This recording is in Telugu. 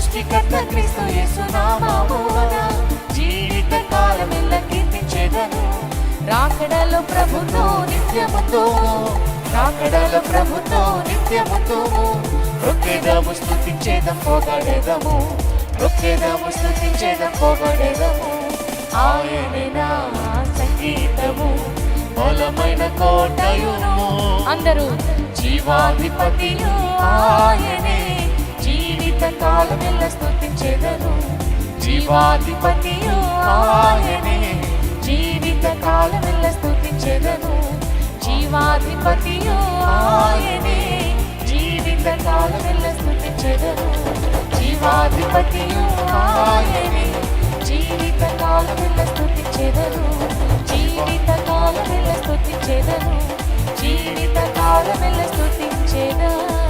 సృష్టికర్త క్రీస్తు యేసు నామమున జీవిత కాలమెల్ల కీర్తించెదను. రాకడలో ప్రభుతో నిత్యముందుము, రాకడలో ప్రభుతో నిత్యముందుము. రొక్కెదము స్తుతించేదం పొగడెదము, రొక్కెదము స్తుతించేదం పొగడెదము. ఆయనే నా సంగీతము, బలమైన కోటయును. అందరూ జీవాధిపతియు ఆయనే, జీవిత కాలమెల్ల స్తుతించెదను. జీవాధిపతియు ఆయనే, జీవిత కాలమెల్ల స్తుతించెదను. జీవాధిపతియు ఆయనే, జీవిత కాలమెల్ల స్తుతించెదను. జీవాధిపతియు ఆయనే, జీవిత కాలమెల్ల స్తుతించెదను. జీవిత కాలమెల్ల స్తుతించెదను. జీవిత కాలమెల్ల స్తుతించెదను.